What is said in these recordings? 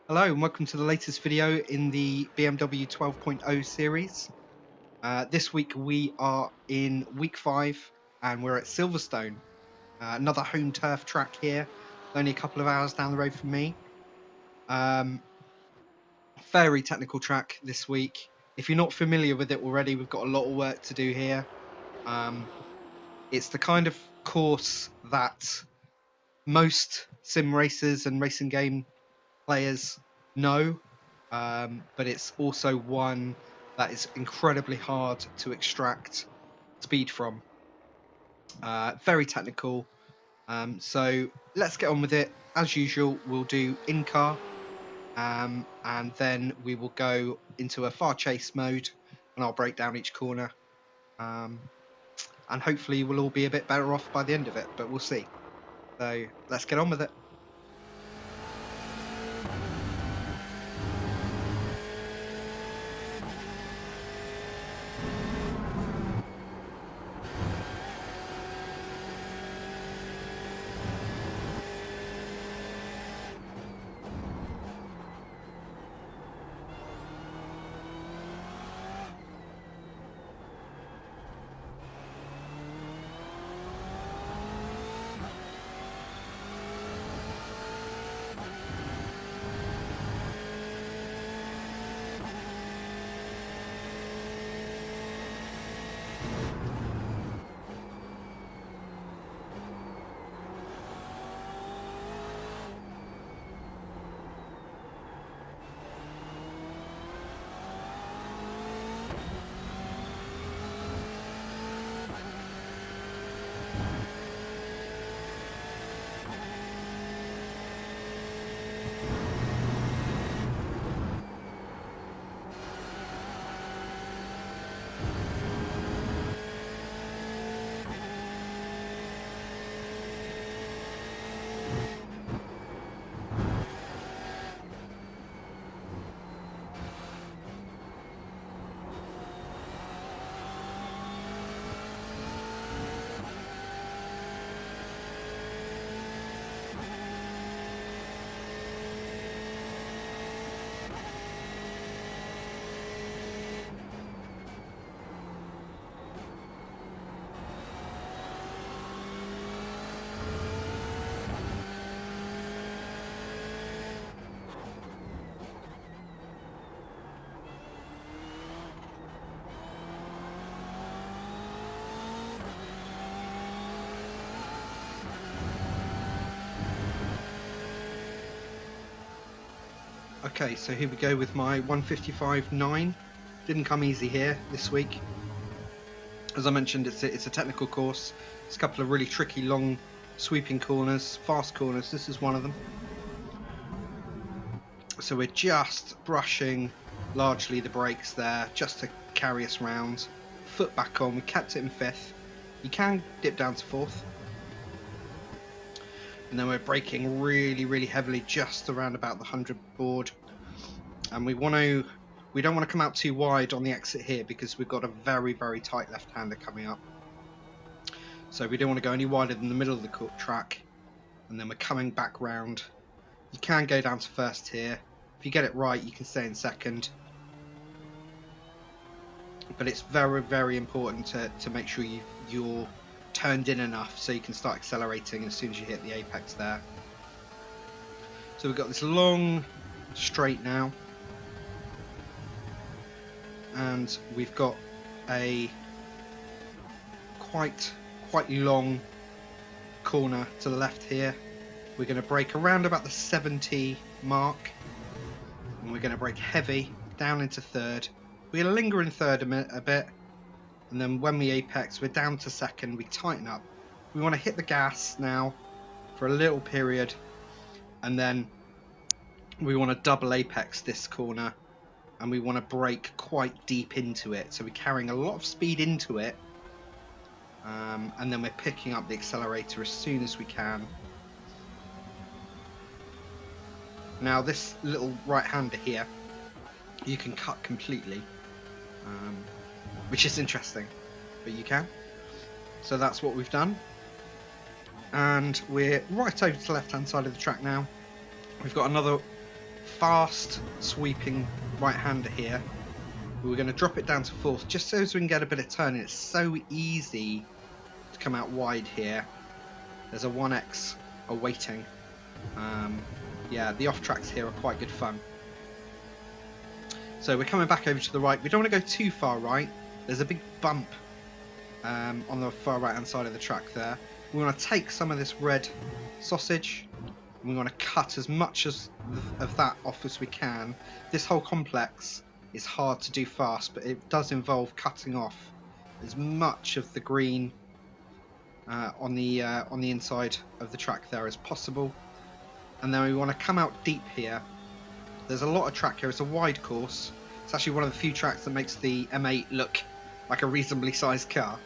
Hello and welcome to the latest video in the BMW 12.0 series. This week we are in week 5 and we're at Silverstone, another home turf track here, only a couple of hours down the road from me. Very technical track this week. If you're not familiar with it already, we've got a lot of work to do here. It's the kind of course that most sim racers and racing game players know, but it's also one that is incredibly hard to extract speed from. Very technical, so let's get on with it. As usual, we'll do in-car, and then we will go into a far chase mode and I'll break down each corner, and hopefully we'll all be a bit better off by the end of it, but we'll see. So let's get on with it. Okay, so here we go with my 155.9. Didn't come easy here this week. As I mentioned, it's a technical course. It's a couple of really tricky, long, sweeping corners, fast corners. This is one of them. So we're just brushing largely the brakes there, just to carry us round. Foot back on, we kept it in 5th. You can dip down to 4th. And then we're braking really, really heavily just around about the 100 board. And we don't want to come out too wide on the exit here because we've got a very, very tight left-hander coming up. So we don't want to go any wider than the middle of the track. And then we're coming back round. You can go down to 1st here. If you get it right, you can stay in 2nd. But it's very, very important to make sure you're turned in enough so you can start accelerating as soon as you hit the apex there. So we've got this long straight now, and we've got a quite long corner to the left here. We're going to brake around about the 70 mark, and we're going to brake heavy down into 3rd. We're going to linger in 3rd a bit, and then when we apex, we're down to 2nd. We tighten up. We want to hit the gas now for a little period, and then we want to double apex this corner, and we want to brake quite deep into it. So we're carrying a lot of speed into it, and then we're picking up the accelerator as soon as we can. Now this little right-hander here, you can cut completely, which is interesting, but you can. So that's what we've done, and we're right over to the left-hand side of the track now. We've got another fast sweeping right-hander here. We're going to drop it down to fourth just so as we can get a bit of turning. It's so easy to come out wide here. There's a 1x awaiting. Yeah, the off tracks here are quite good fun. So we're coming back over to the right. We don't want to go too far right. There's a big bump on the far right hand side of the track there. We want to take some of this red sausage and we want to cut as much of that off as we can. This whole complex is hard to do fast, but it does involve cutting off as much of the green on the inside of the track there as possible. And then we want to come out deep here. There's a lot of track here. It's a wide course. It's actually one of the few tracks that makes the M8 look like a reasonably sized car.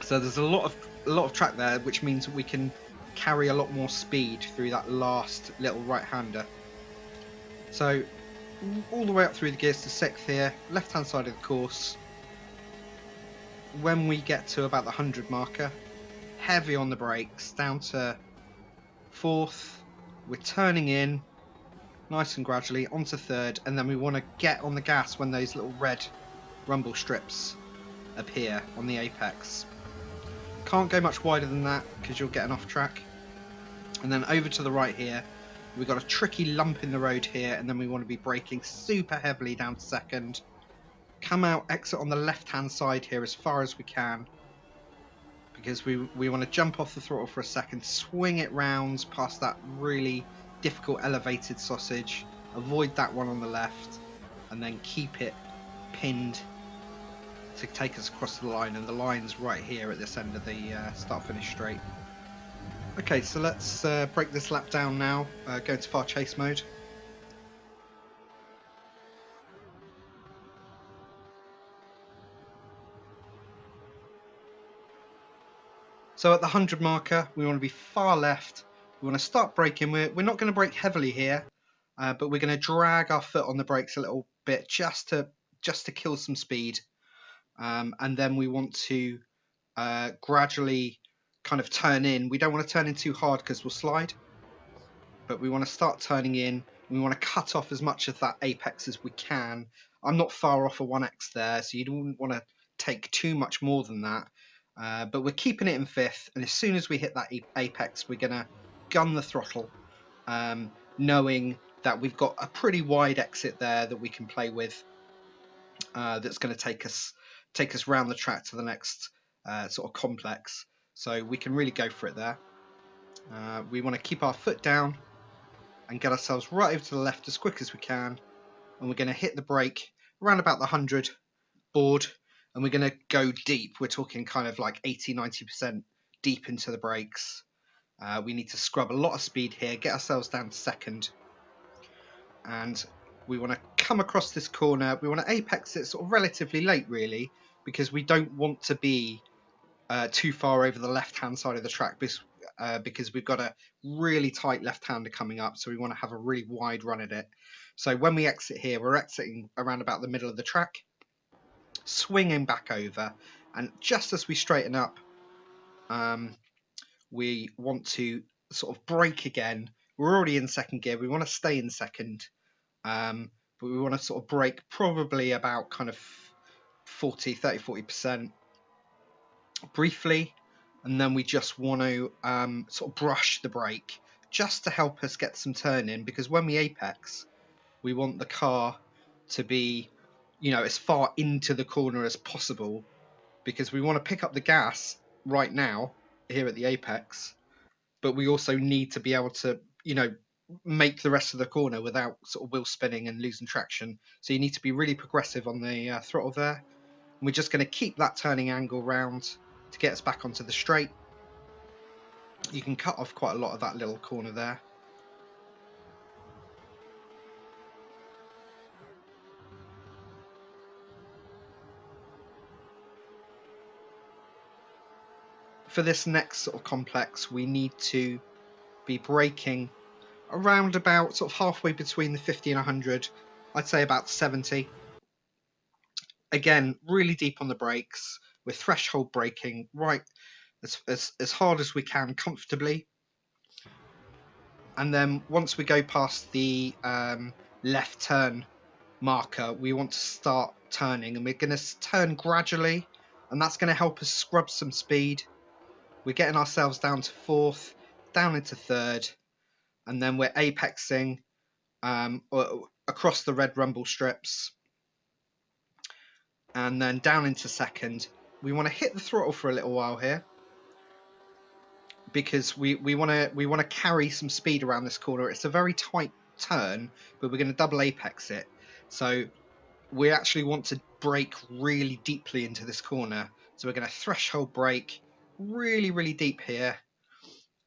So there's a lot of track there, which means we can carry a lot more speed through that last little right-hander. So all the way up through the gears to sixth here, left-hand side of the course. When we get to about the 100 marker, heavy on the brakes, down to fourth. We're turning in nice and gradually onto third, and then we want to get on the gas when those little red rumble strips appear on the apex. Can't go much wider than that because you'll get an off track. And then over to the right here, we've got a tricky lump in the road here, and then we want to be braking super heavily down to second. Come out, exit on the left hand side here as far as we can, because we want to jump off the throttle for a second, swing it round past that really difficult elevated sausage, avoid that one on the left, and then keep it pinned to take us across the line. And the line's right here at this end of the start-finish straight. Okay, so let's break this lap down now, go into far chase mode. So at the 100 marker, we want to be far left. We want to start braking. We're not going to brake heavily here, but we're going to drag our foot on the brakes a little bit just to kill some speed. And then we want to gradually kind of turn in. We don't want to turn in too hard because we'll slide, but we want to start turning in. We want to cut off as much of that apex as we can. I'm not far off a 1x there, so you don't want to take too much more than that. But we're keeping it in fifth, and as soon as we hit that apex, we're going to gun the throttle, knowing that we've got a pretty wide exit there that we can play with. That's going to take us round the track to the next sort of complex. So we can really go for it there. We want to keep our foot down and get ourselves right over to the left as quick as we can. And we're going to hit the brake around about the 100 board, and we're going to go deep. We're talking kind of like 80-90% deep into the brakes. We need to scrub a lot of speed here, get ourselves down to second, and we want to come across this corner. We want to apex it sort of relatively late, really, because we don't want to be too far over the left-hand side of the track, because we've got a really tight left-hander coming up, so we want to have a really wide run at it. So when we exit here, we're exiting around about the middle of the track, swinging back over, and just as we straighten up, we want to sort of brake again. We're already in second gear. We want to stay in second, but we want to sort of brake probably about kind of 30-40% briefly, and then we just want to sort of brush the brake just to help us get some turn in, because when we apex, we want the car to be, you know, as far into the corner as possible, because we want to pick up the gas right now here at the apex, but we also need to be able to, you know, make the rest of the corner without sort of wheel spinning and losing traction. So you need to be really progressive on the throttle there. And we're just going to keep that turning angle round to get us back onto the straight. You can cut off quite a lot of that little corner there. For this next sort of complex, we need to be braking around about sort of halfway between the 50 and 100. I'd say about 70. Again, really deep on the brakes. We're threshold braking right as hard as we can comfortably. And then once we go past the left turn marker, we want to start turning, and we're going to turn gradually, and that's going to help us scrub some speed. We're getting ourselves down to fourth, down into third, and then we're apexing across the red rumble strips, and then down into second. We want to hit the throttle for a little while here, because we want to carry some speed around this corner. It's a very tight turn, but we're going to double apex it, so we actually want to brake really deeply into this corner. So we're going to threshold brake really deep here,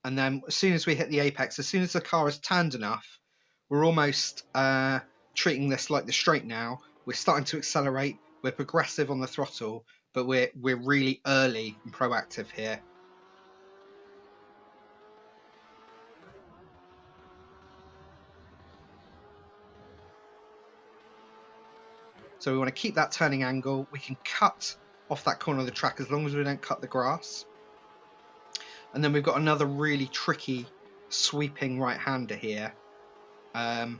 and then as soon as we hit the apex, as soon as the car has turned enough, we're almost treating this like the straight now. We're starting to accelerate, we're progressive on the throttle, but we're really early and proactive here. So we want to keep that turning angle. We can cut off that corner of the track as long as we don't cut the grass. And then we've got another really tricky sweeping right-hander here. And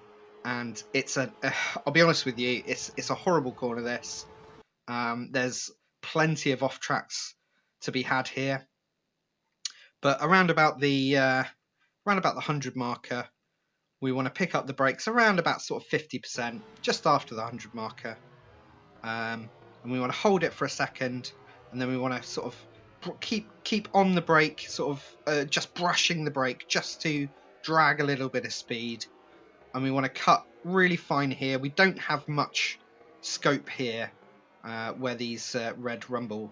it's I'll be honest with you, it's a horrible corner, this. There's plenty of off tracks to be had here. But around about the 100 marker, we want to pick up the brakes around about sort of 50%, just after the 100 marker. And we want to hold it for a second, and then we want to sort of keep on the brake, sort of just brushing the brake just to drag a little bit of speed. And we want to cut really fine here. We don't have much scope here where these red rumble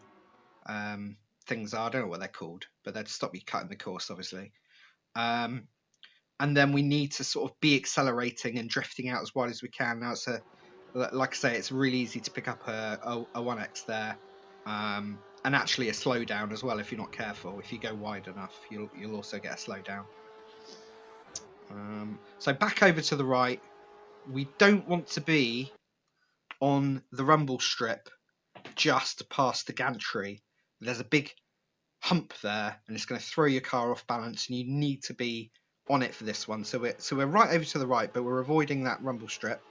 things are. I don't know what they're called, but they'd stop you cutting the course, obviously. And then we need to sort of be accelerating and drifting out as wide as we can. Now it's like I say, it's really easy to pick up a 1x there, and actually a slowdown as well if you're not careful. If you go wide enough, you'll also get a slowdown. So back over to the right. We don't want to be on the rumble strip just past the gantry. There's a big hump there, and it's going to throw your car off balance, and you need to be on it for this one. So we're right over to the right, but we're avoiding that rumble strip.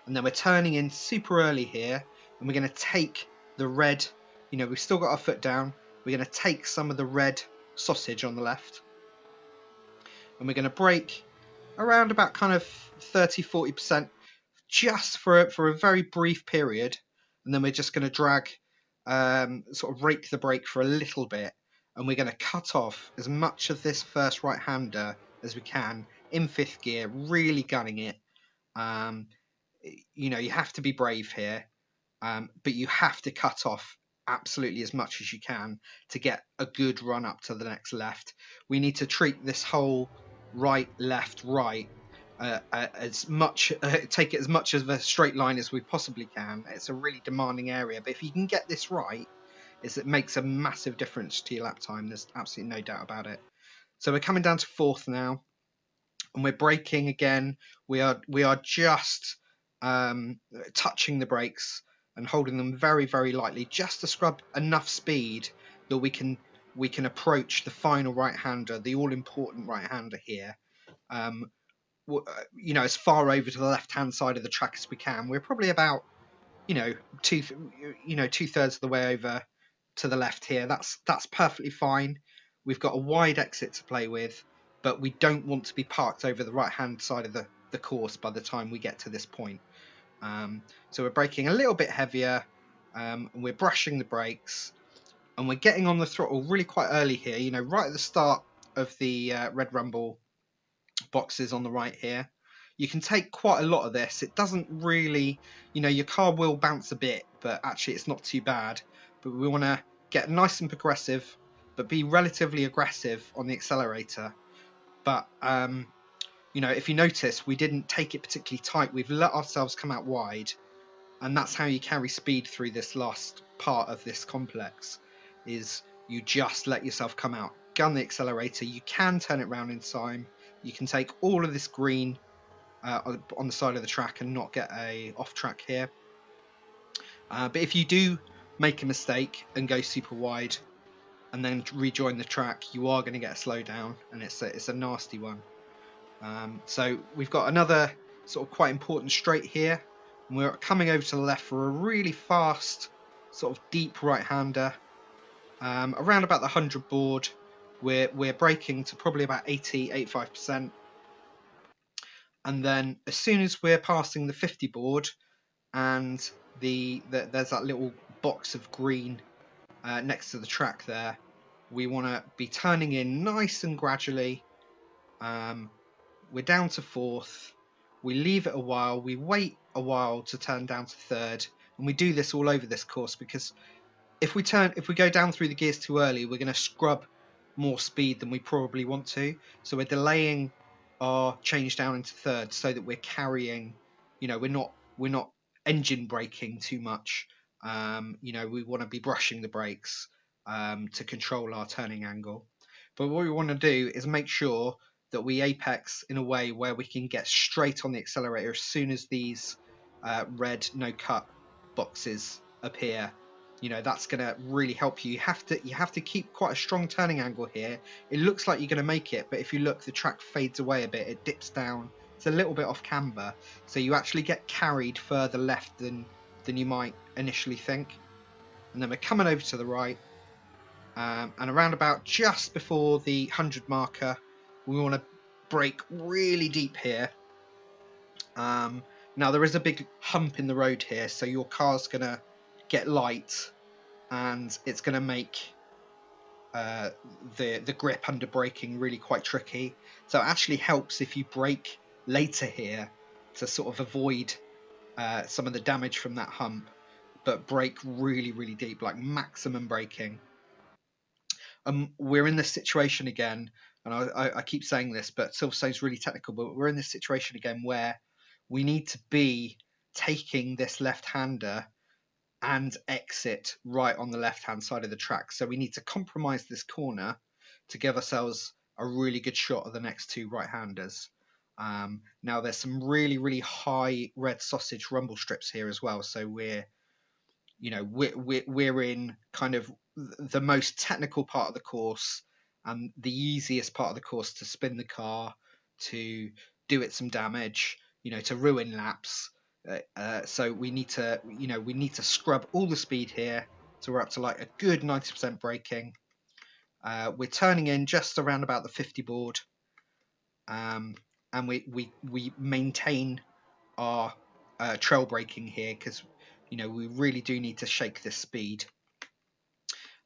And then we're turning in super early here, and we're going to take the red, we've still got our foot down. We're going to take some of the red sausage on the left, and we're going to brake around about kind of 30-40%, just for a very brief period. And then we're just going to drag, sort of rake the brake for a little bit, and we're going to cut off as much of this first right-hander as we can in fifth gear, really gunning it. You have to be brave here, but you have to cut off absolutely as much as you can to get a good run up to the next left. We need to treat this whole right, left, right as much, take it as much of a straight line as we possibly can. It's a really demanding area, but if you can get this right, it makes a massive difference to your lap time. There's absolutely no doubt about it. So we're coming down to fourth now, and we're braking again. We are just touching the brakes and holding them very lightly, just to scrub enough speed that we can approach the final right-hander, the all-important right-hander here. As far over to the left-hand side of the track as we can. We're probably about two-thirds of the way over to the left here. That's perfectly fine. We've got a wide exit to play with, but we don't want to be parked over the right-hand side of the course by the time we get to this point. So we're braking a little bit heavier, and we're brushing the brakes, and we're getting on the throttle really quite early here, right at the start of the red rumble boxes on the right here. You can take quite a lot of this. It doesn't really, your car will bounce a bit, but actually it's not too bad. But we want to get nice and progressive, but be relatively aggressive on the accelerator. But if you notice, we didn't take it particularly tight. We've let ourselves come out wide, and that's how you carry speed through this last part of this complex, is you just let yourself come out, gun the accelerator. You can turn it round in time. You can take all of this green on the side of the track and not get a off track here. But if you do make a mistake and go super wide and then rejoin the track, you are going to get a slowdown, and it's a nasty one. So we've got another sort of quite important straight here, and we're coming over to the left for a really fast, sort of deep right-hander. Around about the 100 board, we're braking to probably about 85%. And then as soon as we're passing the 50 board, and there's that little box of green next to the track there, we want to be turning in nice and gradually. We're down to fourth. We leave it a while. We wait a while to turn down to third, and we do this all over this course because if we go down through the gears too early, we're going to scrub more speed than we probably want to. So we're delaying our change down into third so that we're carrying, we're not engine braking too much. We want to be brushing the brakes to control our turning angle. But what we want to do is make sure that we apex in a way where we can get straight on the accelerator as soon as these red no cut boxes appear. That's going to really help you. You have to keep quite a strong turning angle here. It looks like you're going to make it, but if you look, the track fades away a bit. It dips down. It's a little bit off camber, so you actually get carried further left than you might initially think. And then we're coming over to the right, and around about just before the 100 marker, we want to brake really deep here. Now there is a big hump in the road here, so your car's going to get light, and it's going to make the grip under braking really quite tricky. So it actually helps if you brake later here to sort of avoid some of the damage from that hump, but brake really, really deep, like maximum braking. We're in this situation again, and I keep saying this, but Silverstone's really technical, but we're in this situation again where we need to be taking this left-hander and exit right on the left-hand side of the track. So we need to compromise this corner to give ourselves a really good shot of the next two right-handers. Now there's some really, really high red sausage rumble strips here as well. So we're in kind of the most technical part of the course and the easiest part of the course to spin the car, to do it some damage, to ruin laps. So we need to scrub all the speed here, so we're up to like a good 90% braking. We're turning in just around about the 50 board, and we maintain our trail braking here because we really do need to shake this speed.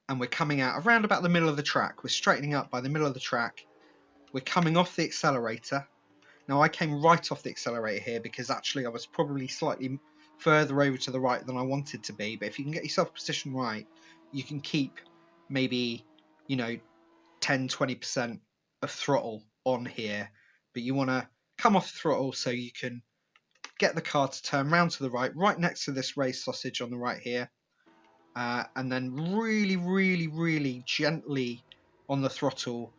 And we're coming out around about the middle of the track. We're straightening up by the middle of the track. We're coming off the accelerator. Now I came right off the accelerator here because actually I was probably slightly further over to the right than I wanted to be. But if you can get yourself positioned right, you can keep maybe 10-20% of throttle on here. But you want to come off the throttle so you can get the car to turn round to the right next to this raised sausage on the right here. And then really, really, really gently on the throttle,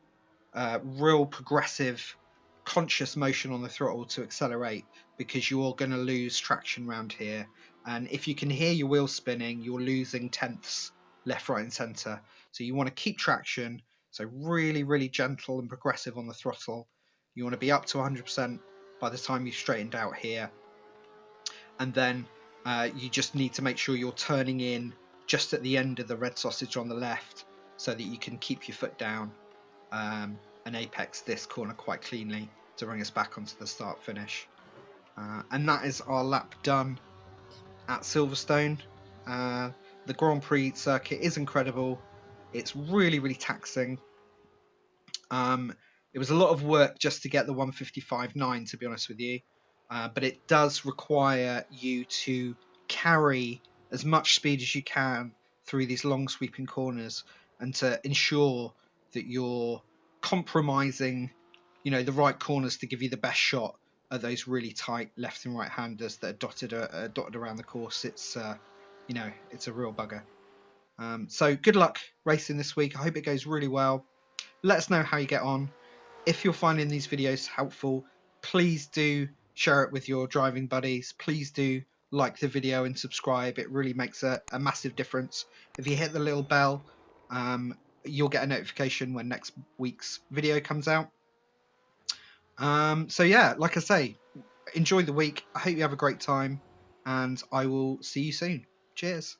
real progressive, conscious motion on the throttle to accelerate, because you're going to lose traction around here. And if you can hear your wheels spinning, you're losing tenths left, right, and centre. So you want to keep traction. So really, really gentle and progressive on the throttle. You want to be up to 100% by the time you've straightened out here. And then you just need to make sure you're turning in just at the end of the red sausage on the left so that you can keep your foot down and apex this corner quite cleanly to bring us back onto the start finish. And that is our lap done at Silverstone. The Grand Prix circuit is incredible. It's really, really taxing. It was a lot of work just to get the 155.9, to be honest with you. But it does require you to carry as much speed as you can through these long sweeping corners, and to ensure that you're compromising the right corners to give you the best shot at those really tight left and right handers that are dotted around the course. It's it's a real bugger. So good luck racing this week. I hope it goes really well. Let us know how you get on. If you're finding these videos helpful, please do share it with your driving buddies. Please do like the video and subscribe. It really makes a massive difference. If you hit the little bell, you'll get a notification when next week's video comes out. So yeah, like I say, enjoy the week. I hope you have a great time, and I will see you soon. Cheers.